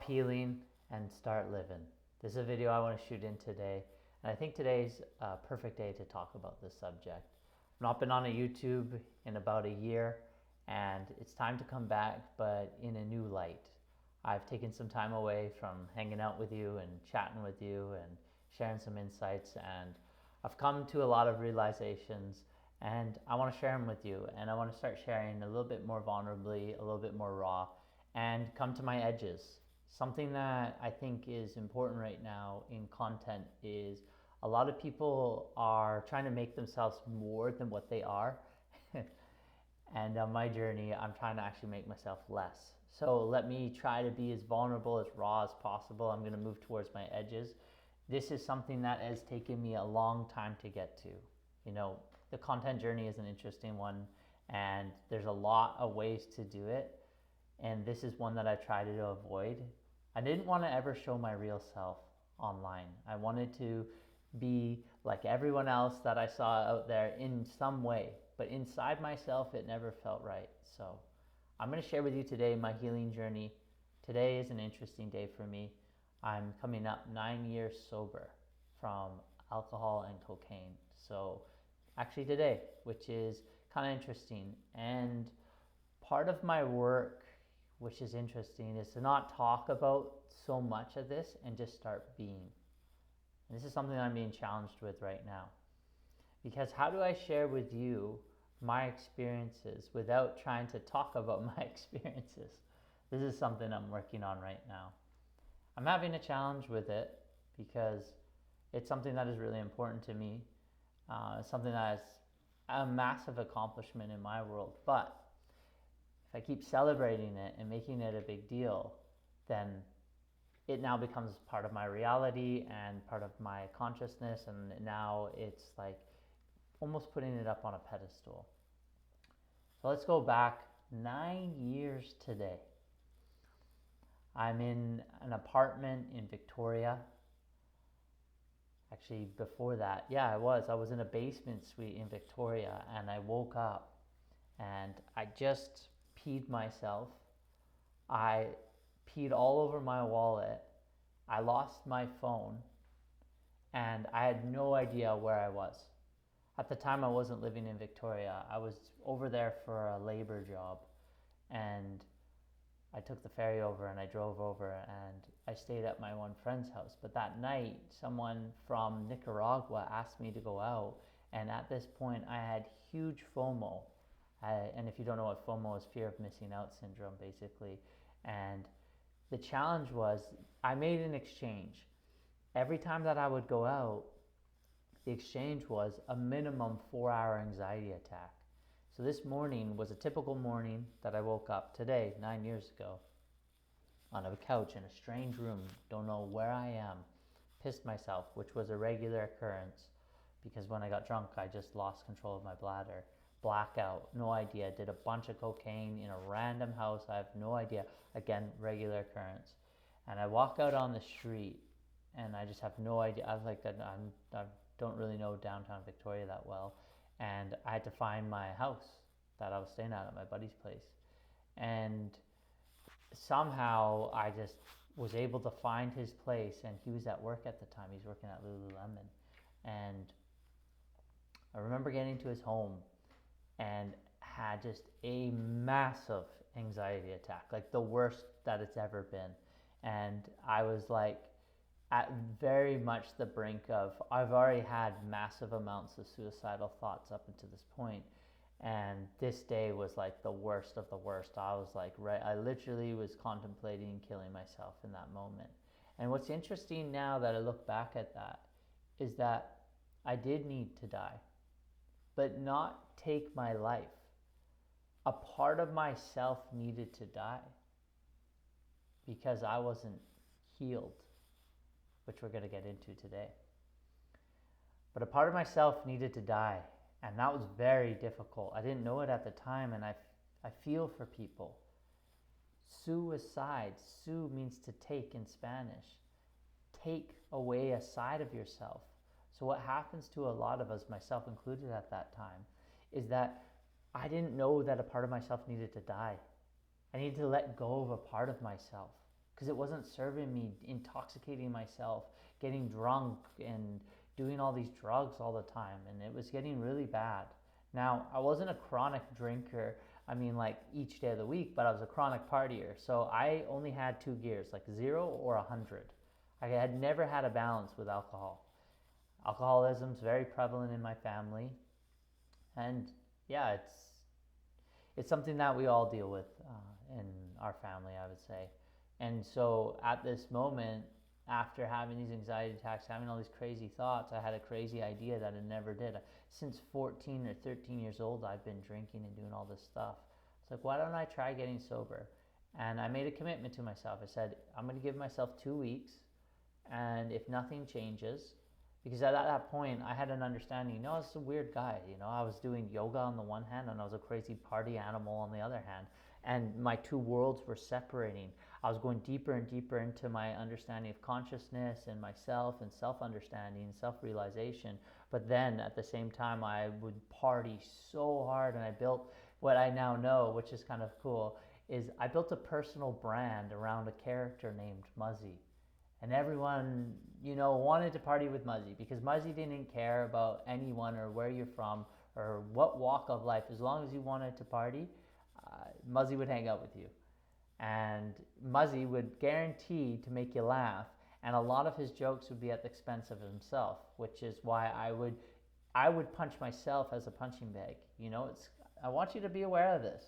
Healing and start living. This is a video I want to shoot in today, and I think today's a perfect day to talk about this subject. I've not been on a YouTube in about a year, and it's time to come back, but in a new light. I've taken some time away from hanging out with you and chatting with you and sharing some insights, and I've come to a lot of realizations, and I want to share them with you. And I want to start sharing a little bit more vulnerably, a little bit more raw, and come to my edges. Something that I think is important right now in content is a lot of people are trying to make themselves more than what they are. And on my journey, I'm trying to actually make myself less. So let me try to be as vulnerable, as raw as possible. I'm going to move towards my edges. This is something that has taken me a long time to get to. You know, the content journey is an interesting one, and there's a lot of ways to do it. And this is one that I try to avoid. I didn't want to ever show my real self online. I wanted to be like everyone else that I saw out there in some way, but inside myself, it never felt right. So I'm going to share with you today my healing journey. Today is an interesting day for me. I'm coming up 9 years sober from alcohol and cocaine. So actually today, which is kind of interesting. And part of my work, which is interesting, is to not talk about so much of this and just start being. And this is something I'm being challenged with right now. Because how do I share with you my experiences without trying to talk about my experiences? This is something I'm working on right now. I'm having a challenge with it because it's something that is really important to me. It's something that is a massive accomplishment in my world. But if I keep celebrating it and making it a big deal, then it now becomes part of my reality and part of my consciousness, and now it's like almost putting it up on a pedestal. So let's go back 9 years today. I'm in an apartment in Victoria. Actually, before that, I was in a basement suite in Victoria, and I woke up and I just peed myself. I peed all over my wallet. I lost my phone, and I had no idea where I was. At the time, I wasn't living in Victoria. I was over there for a labor job, and I took the ferry over and I drove over and I stayed at my one friend's house. But that night, someone from Nicaragua asked me to go out, and at this point, I had huge FOMO. And if you don't know what FOMO is, fear of missing out syndrome, basically. And the challenge was I made an exchange. Every time that I would go out, the exchange was a minimum 4-hour anxiety attack. So this morning was a typical morning that I woke up today, 9 years ago, on a couch in a strange room, don't know where I am, pissed myself, which was a regular occurrence because when I got drunk, I just lost control of my bladder. Blackout, no idea. Did a bunch of cocaine in a random house, I have no idea. Again, regular occurrence. And I walk out on the street and I just have no idea. I was like, I don't really know downtown Victoria that well. And I had to find my house that I was staying at my buddy's place. And somehow I just was able to find his place, and he was at work at the time. He's working at Lululemon. And I remember getting to his home and had just a massive anxiety attack, like the worst that it's ever been. And I was like at very much the brink of, I've already had massive amounts of suicidal thoughts up until this point, and this day was like the worst of the worst. I was like, I literally was contemplating killing myself in that moment. And what's interesting now that I look back at that is that I did need to die, but not take my life. A part of myself needed to die because I wasn't healed, which we're going to get into today. But a part of myself needed to die, and that was very difficult. I didn't know it at the time, and I feel for people. Suicide, su means to take in Spanish. Take away a side of yourself. So what happens to a lot of us, myself included at that time, is that I didn't know that a part of myself needed to die. I needed to let go of a part of myself because it wasn't serving me, intoxicating myself, getting drunk, and doing all these drugs all the time. And it was getting really bad. Now, I wasn't a chronic drinker, I mean, like each day of the week, but I was a chronic partier. So I only had two gears, like 0 or 100. I had never had a balance with alcohol. Alcoholism is very prevalent in my family, and yeah, it's something that we all deal with in our family, I would say. And so at this moment, after having these anxiety attacks, having all these crazy thoughts, I had a crazy idea that I never did. Since 14 or 13 years old, I've been drinking and doing all this stuff. It's like, why don't I try getting sober? And I made a commitment to myself. I said, I'm going to give myself 2 weeks, and if nothing changes, because at that point I had an understanding, I was a weird guy, I was doing yoga on the one hand and I was a crazy party animal on the other hand, and my two worlds were separating. I was going deeper and deeper into my understanding of consciousness and myself and self-understanding and self-realization, but then at the same time I would party so hard, and I built what I now know, which is kind of cool, is I built a personal brand around a character named Muzzy. And everyone, wanted to party with Muzzy, because Muzzy didn't care about anyone or where you're from or what walk of life. As long as you wanted to party, Muzzy would hang out with you. And Muzzy would guarantee to make you laugh, and a lot of his jokes would be at the expense of himself, which is why I would punch myself as a punching bag. I want you to be aware of this.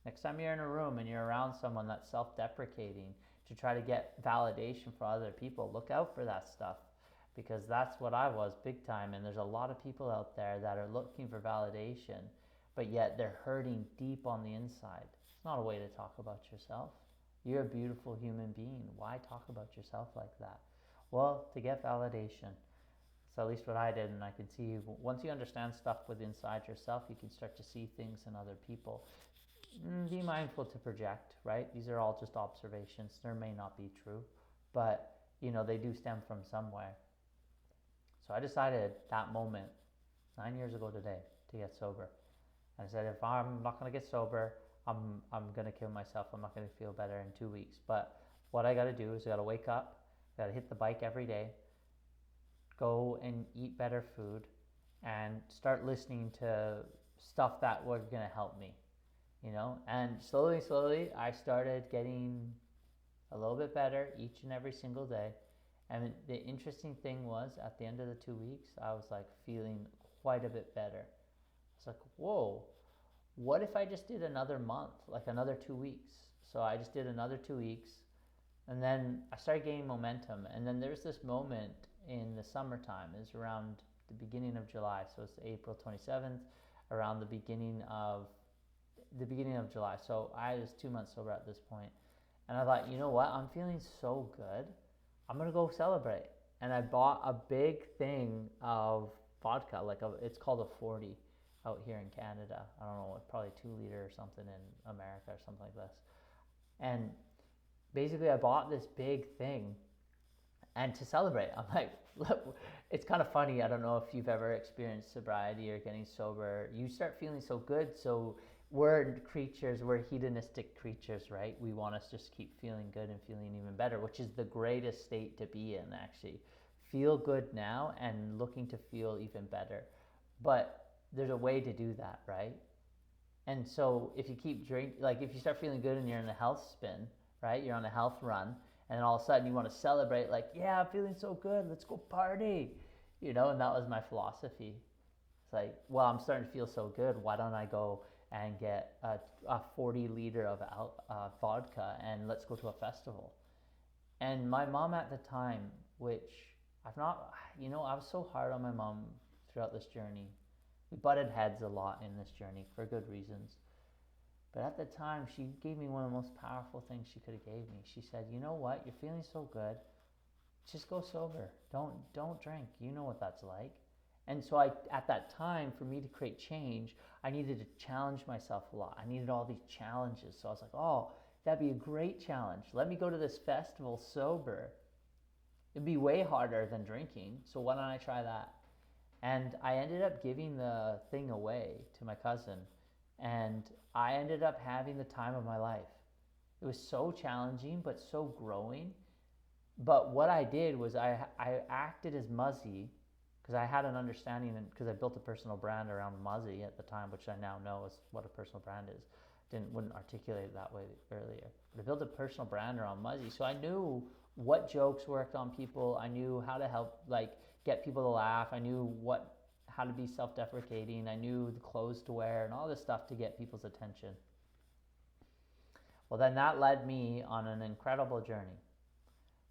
Next time you're in a room and you're around someone that's self-deprecating to try to get validation for other people, look out for that stuff, because that's what I was big time. And there's a lot of people out there that are looking for validation, but yet they're hurting deep on the inside. It's not a way to talk about yourself. You're a beautiful human being. Why talk about yourself like that? Well, to get validation. So at least what I did, and I could see, once you understand stuff within inside yourself, you can start to see things in other people. Be mindful to project, right? These are all just observations. There may not be true, but they do stem from somewhere. So I decided that moment, 9 years ago today, to get sober. And I said, if I'm not going to get sober, I'm going to kill myself. I'm not going to feel better in 2 weeks. But what I got to do is I got to wake up, got to hit the bike every day, go and eat better food, and start listening to stuff that was going to help me. And slowly I started getting a little bit better each and every single day. And the interesting thing was, at the end of the 2 weeks, I was like feeling quite a bit better. It's like, whoa, what if I just did another month, like another 2 weeks? So I just did another 2 weeks, and then I started gaining momentum. And then there's this moment in the summertime, it's around the beginning of July, so it's April 27th, around the beginning of July. So I was 2 months sober at this point. And I thought, you know what? I'm feeling so good. I'm going to go celebrate. And I bought a big thing of vodka, it's called a 40 out here in Canada. I don't know, probably 2 liter or something in America or something like this. And basically I bought this big thing, and to celebrate, I'm like, look, it's kind of funny. I don't know if you've ever experienced sobriety or getting sober. You start feeling so good. So we're hedonistic creatures, right? We want to just keep feeling good and feeling even better, which is the greatest state to be in, actually. Feel good now and looking to feel even better. But there's a way to do that, right? And so if you keep drinking, like if you start feeling good and you're in a health spin, right? You're on a health run, and then all of a sudden you want to celebrate, like, yeah, I'm feeling so good, let's go party, and that was my philosophy. It's like, well, I'm starting to feel so good, why don't I go and get a 40 liter of vodka, and let's go to a festival. And my mom at the time, which I've not, I was so hard on my mom throughout this journey. We butted heads a lot in this journey for good reasons. But at the time, she gave me one of the most powerful things she could have gave me. She said, you know what, you're feeling so good, just go sober. Don't drink. You know what that's like. And so at that time, for me to create change, I needed to challenge myself a lot. I needed all these challenges. So I was like, oh, that'd be a great challenge. Let me go to this festival sober. It'd be way harder than drinking. So why don't I try that? And I ended up giving the thing away to my cousin. And I ended up having the time of my life. It was so challenging, but so growing. But what I did was I acted as Muzzy because I had an understanding, and because I built a personal brand around Muzzy at the time, which I now know is what a personal brand is. Wouldn't articulate it that way earlier. But I built a personal brand around Muzzy, so I knew what jokes worked on people. I knew how to help, like, get people to laugh. I knew how to be self-deprecating. I knew the clothes to wear and all this stuff to get people's attention. Well, then that led me on an incredible journey,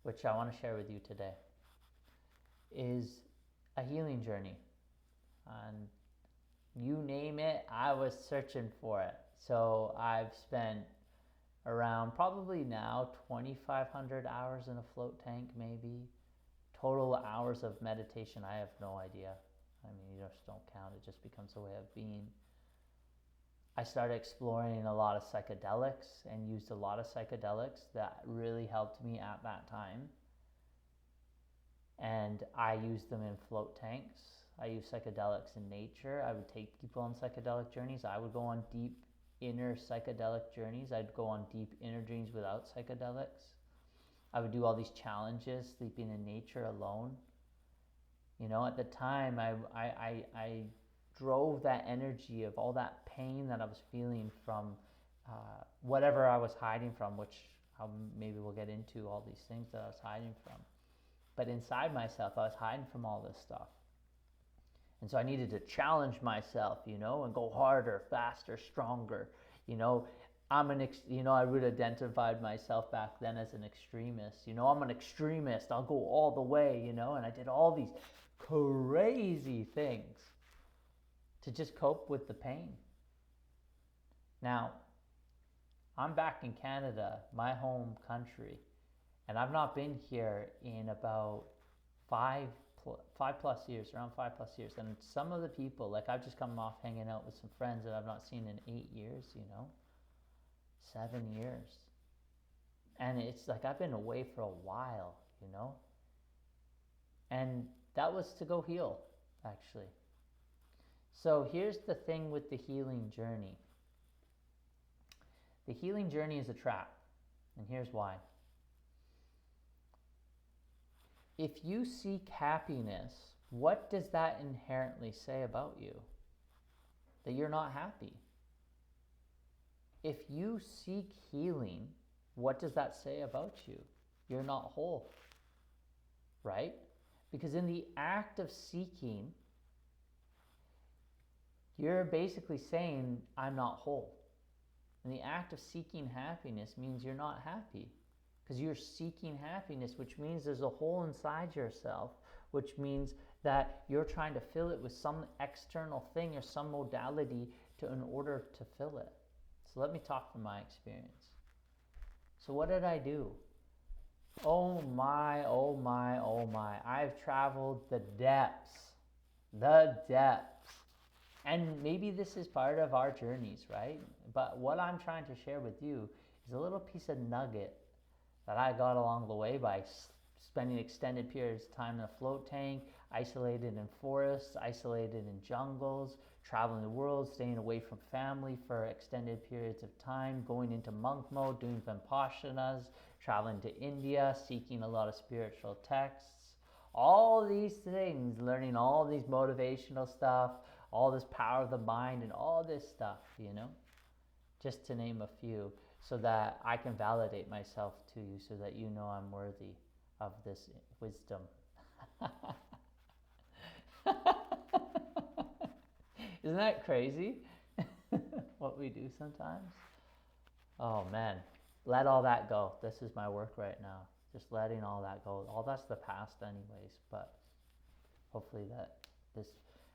which I want to share with you today, is a healing journey. And you name it, I was searching for it. So I've spent around probably now 2,500 hours in a float tank, maybe. Total hours of meditation, I have no idea. I mean, you just don't count, it just becomes a way of being. I started exploring a lot of psychedelics and used a lot of psychedelics that really helped me at that time. And I used them in float tanks. I used psychedelics in nature. I would take people on psychedelic journeys. I would go on deep inner psychedelic journeys. I'd go on deep inner journeys without psychedelics. I would do all these challenges, sleeping in nature alone. You know, at the time, I drove that energy of all that pain that I was feeling from whatever I was hiding from, which maybe we'll get into all these things that I was hiding from. But inside myself, I was hiding from all this stuff. And so I needed to challenge myself, you know, and go harder, faster, stronger. You know, I would identified myself back then as an extremist. You know, I'm an extremist. I'll go all the way, you know, and I did all these crazy things to just cope with the pain. Now, I'm back in Canada, my home country, and I've not been here in about 5+ years, around 5+ years. And some of the people, like, I've just come off hanging out with some friends that I've not seen in 8 years, you know, 7 years. And it's like I've been away for a while, you know. And that was to go heal, actually. So here's the thing with the healing journey. The healing journey is a trap, and here's why. If you seek happiness, what does that inherently say about you? That you're not happy. If you seek healing, what does that say about you? You're not whole, right? Because in the act of seeking, you're basically saying, I'm not whole. And the act of seeking happiness means you're not happy. Because you're seeking happiness, which means there's a hole inside yourself, which means that you're trying to fill it with some external thing or some modality in order to fill it. So let me talk from my experience. So what did I do? Oh my, oh my, oh my. I've traveled the depths. And maybe this is part of our journeys, right? But what I'm trying to share with you is a little piece of nugget that I got along the way by spending extended periods of time in a float tank, isolated in forests, isolated in jungles, traveling the world, staying away from family for extended periods of time, going into monk mode, doing Vipassanas, traveling to India, seeking a lot of spiritual texts, all these things, learning all these motivational stuff, all this power of the mind and all this stuff, you know, just to name a few, so that I can validate myself to you, so that you know I'm worthy of this wisdom. Isn't that crazy? What we do sometimes? Oh man, let all that go. This is my work right now. Just letting all that go. All that's the past anyways, but hopefully that this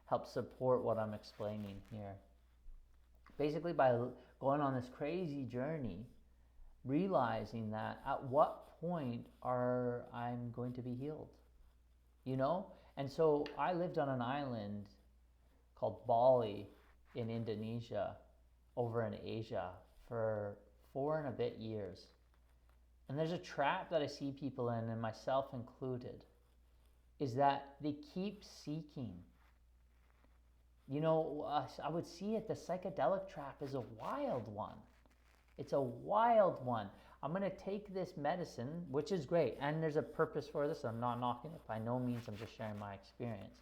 helps support what I'm explaining here. Basically, by going on this crazy journey, realizing that at what point I'm going to be healed, you know? And so I lived on an island called Bali in Indonesia, over in Asia, for 4 and a bit years. And there's a trap that I see people in, and myself included, is that they keep seeking. You know, I would see it, the psychedelic trap is a wild one. It's a wild one. I'm going to take this medicine, which is great, and there's a purpose for this. I'm not knocking it by no means, I'm just sharing my experience.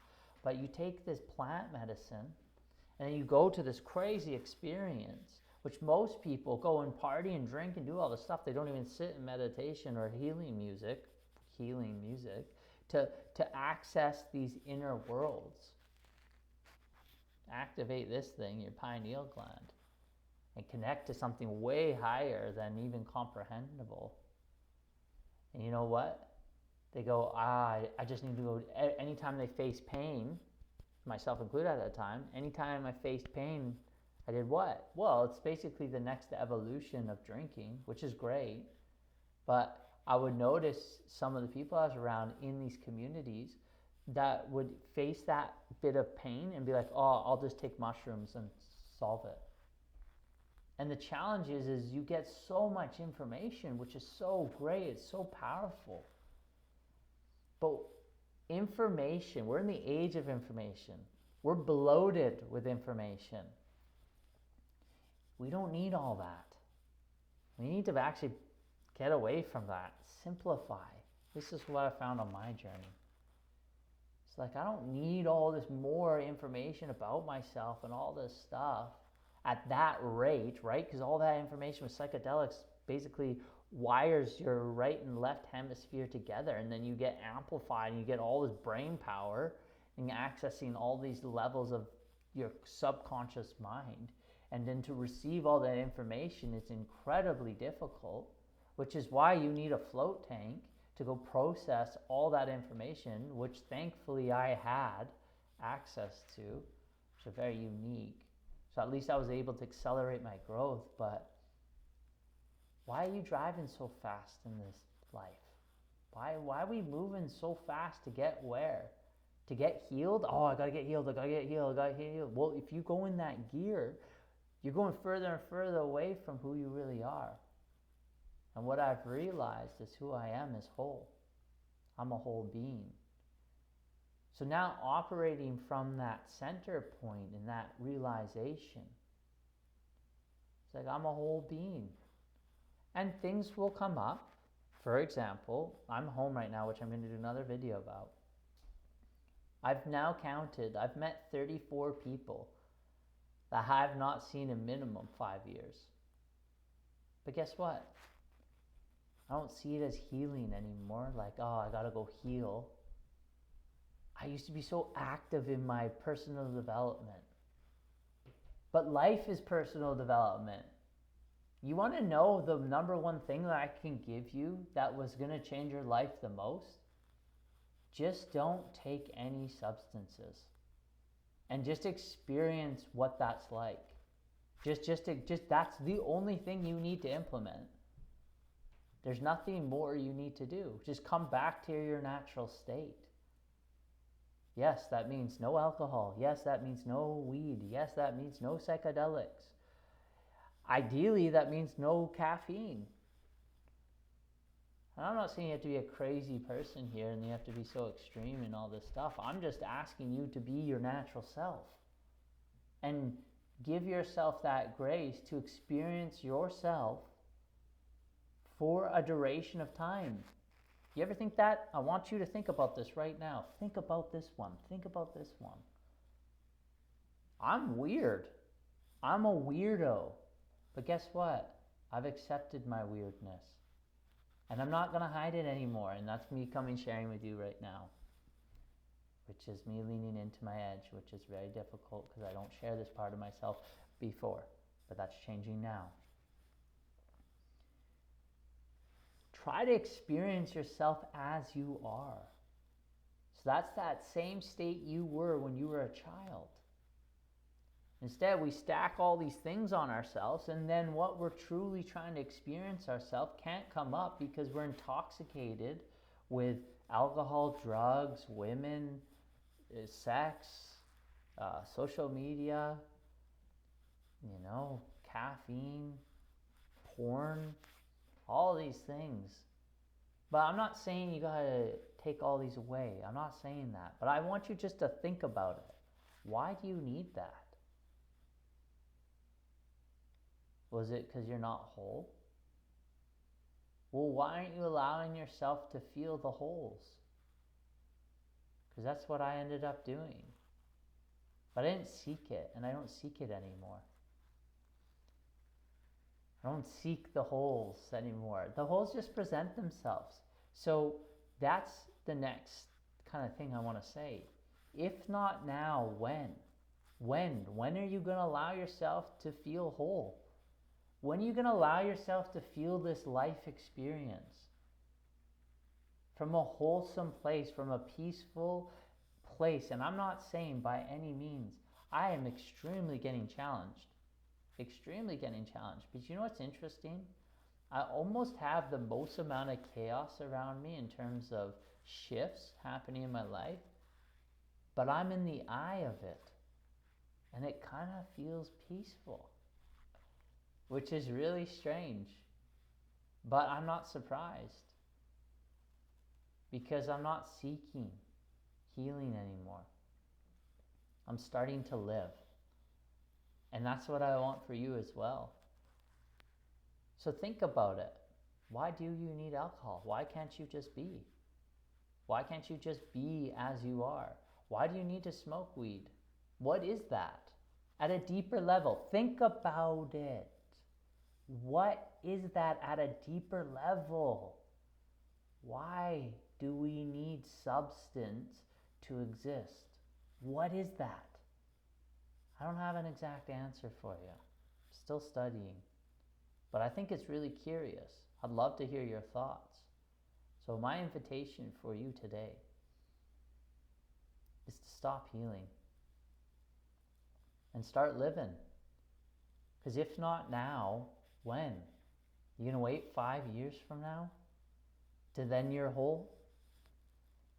But you take this plant medicine, and then you go to this crazy experience, which most people go and party and drink and do all this stuff. They don't even sit in meditation or healing music to access these inner worlds. Activate this thing, your pineal gland, and connect to something way higher than even comprehensible. And you know what? They go, I just need to go, anytime they face pain, myself included at that time, anytime I faced pain, I did what? Well, it's basically the next evolution of drinking, which is great. But I would notice some of the people I was around in these communities that would face that bit of pain and be like, oh, I'll just take mushrooms and solve it. And the challenge is you get so much information, which is so great, it's so powerful. But information, we're in the age of information. We're bloated with information. We don't need all that. We need to actually get away from that. Simplify. This is what I found on my journey. It's like, I don't need all this more information about myself and all this stuff at that rate, right? Because all that information with psychedelics basically wires your right and left hemisphere together, and then you get amplified and you get all this brain power and accessing all these levels of your subconscious mind. And then to receive all that information, it's incredibly difficult, which is why you need a float tank to go process all that information, which thankfully I had access to, which is very unique. So at least I was able to accelerate my growth. But why are you driving so fast in this life? Why are we moving so fast to get where? To get healed? Oh, I gotta get healed, I gotta get healed, I gotta get healed. Well, if you go in that gear, you're going further and further away from who you really are. And what I've realized is who I am is whole. I'm a whole being. So now operating from that center point and that realization, it's like I'm a whole being. And things will come up. For example, I'm home right now, which I'm going to do another video about. I've now counted, I've met 34 people that I have not seen in minimum 5 years. But guess what? I don't see it as healing anymore, like, oh, I gotta go heal. I used to be so active in my personal development. But life is personal development. You want to know the number one thing that I can give you that was going to change your life the most? Just don't take any substances. And just experience what that's like. Just that's the only thing you need to implement. There's nothing more you need to do. Just come back to your natural state. Yes, that means no alcohol. Yes, that means no weed. Yes, that means no psychedelics. Ideally, that means no caffeine. And I'm not saying you have to be a crazy person here and you have to be so extreme and all this stuff. I'm just asking you to be your natural self. And give yourself that grace to experience yourself for a duration of time. You ever think that? I want you to think about this right now. Think about this one. Think about this one. I'm weird. I'm a weirdo. But guess what? I've accepted my weirdness. And I'm not going to hide it anymore. And that's me coming sharing with you right now. Which is me leaning into my edge, which is very difficult because I don't share this part of myself before. But that's changing now. Try to experience yourself as you are. So that's that same state you were when you were a child. Instead, we stack all these things on ourselves, and then what we're truly trying to experience ourselves can't come up because we're intoxicated with alcohol, drugs, women, sex, social media, caffeine, porn, all these things. But I'm not saying you gotta take all these away. I'm not saying that. But I want you just to think about it. Why do you need that? Was it because you're not whole? Well, why aren't you allowing yourself to feel the holes? Because that's what I ended up doing. But I didn't seek it, and I don't seek it anymore. I don't seek the holes anymore. The holes just present themselves. So that's the next kind of thing I want to say. If not now, when? When are you going to allow yourself to feel whole? When are you going to allow yourself to feel this life experience from a wholesome place, from a peaceful place? And I'm not saying by any means, I am extremely getting challenged. But you know what's interesting? I almost have the most amount of chaos around me in terms of shifts happening in my life, but I'm in the eye of it, and it kind of feels peaceful, which is really strange. But I'm not surprised, because I'm not seeking healing anymore. I'm starting to live. And that's what I want for you as well. So think about it. Why do you need alcohol? Why can't you just be? Why can't you just be as you are? Why do you need to smoke weed? What is that? At a deeper level, think about it. What is that at a deeper level? Why do we need substance to exist? What is that? I don't have an exact answer for you. I'm still studying. But I think it's really curious. I'd love to hear your thoughts. So my invitation for you today is to stop healing and start living. Because if not now, when? You gonna wait 5 years from now to then you're whole?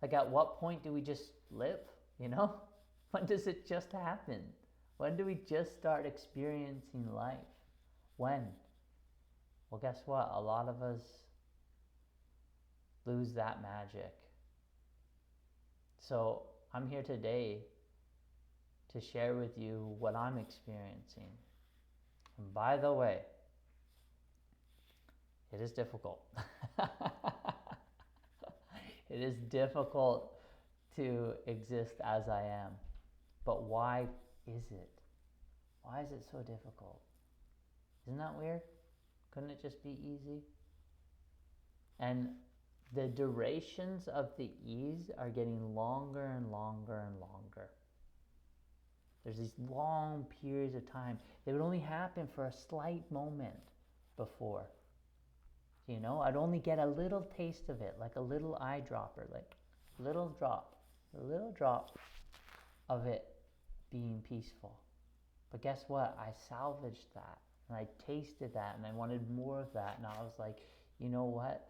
Like, at what point do we just live, you know? When does it just happen? When do we just start experiencing life? When? Well, guess what? A lot of us lose that magic. So I'm here today to share with you what I'm experiencing. And by the way, it is difficult. It is difficult to exist as I am. But why is it? Why is it so difficult? Isn't that weird? Couldn't it just be easy? And the durations of the ease are getting longer and longer and longer. There's these long periods of time. They would only happen for a slight moment before. You know, I'd only get a little taste of it, like a little eyedropper, like a little drop of it being peaceful. But guess what? I salvaged that, and I tasted that, and I wanted more of that, and I was like, you know what?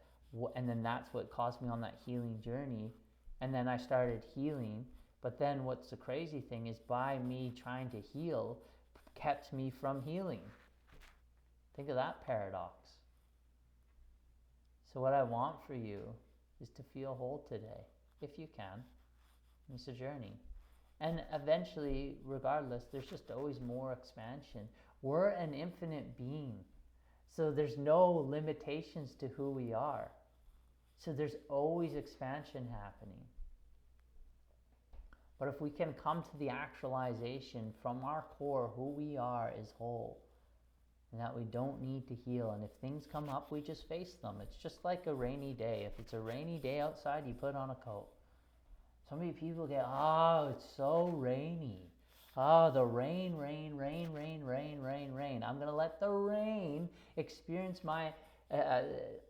And then that's what caused me on that healing journey. And then I started healing. But then what's the crazy thing is, by me trying to heal kept me from healing. Think of that paradox. So what I want for you is to feel whole today, if you can. It's a journey. And eventually, regardless, there's just always more expansion. We're an infinite being. So there's no limitations to who we are. So there's always expansion happening. But if we can come to the actualization from our core, who we are is whole, and that we don't need to heal. And if things come up, we just face them. It's just like a rainy day. If it's a rainy day outside, you put on a coat. So many people get, oh, it's so rainy. Oh, the rain. I'm going to let the rain experience my,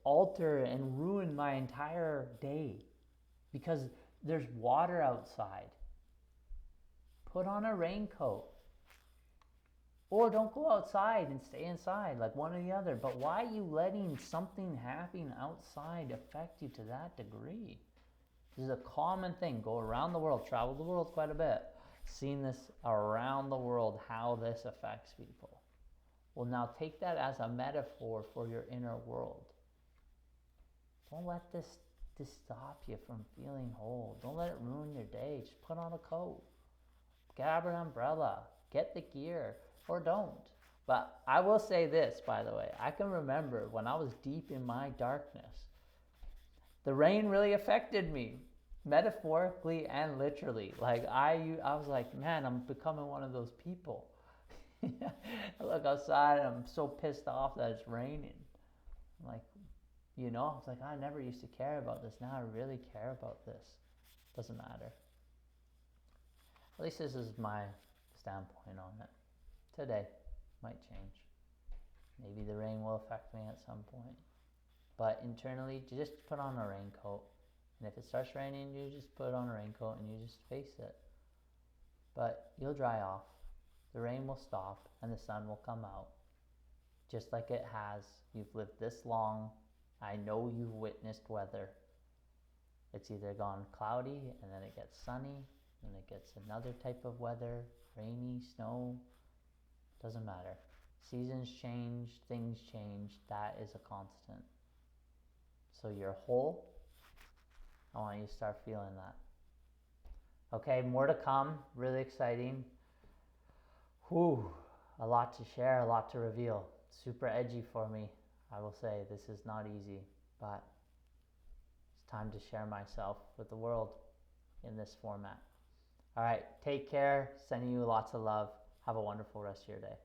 alter and ruin my entire day because there's water outside. Put on a raincoat. Or don't go outside and stay inside, like one or the other. But why are you letting something happening outside affect you to that degree? This is a common thing. Go around the world, travel the world quite a bit. Seen this around the world, how this affects people. Well, now take that as a metaphor for your inner world. Don't let this stop you from feeling whole. Don't let it ruin your day. Just put on a coat. Grab an umbrella. Get the gear. Or don't. But I will say this, by the way, I can remember when I was deep in my darkness, the rain really affected me, metaphorically and literally. Like I was like, man, I'm becoming one of those people. I look outside and I'm so pissed off that it's raining. I'm like, I was like, I never used to care about this. Now I really care about this. Doesn't matter. At least this is my standpoint on it. Today might change. Maybe the rain will affect me at some point. But internally, just put on a raincoat. And if it starts raining, you just put on a raincoat and you just face it. But you'll dry off. The rain will stop and the sun will come out. Just like it has. You've lived this long. I know you've witnessed weather. It's either gone cloudy and then it gets sunny, and it gets another type of weather, rainy, snow, doesn't matter. Seasons change, things change, that is a constant. So you're whole, I want you to start feeling that. Okay, more to come, really exciting. Whew, a lot to share, a lot to reveal. Super edgy for me, I will say. This is not easy, but it's time to share myself with the world in this format. All right, take care, sending you lots of love. Have a wonderful rest of your day.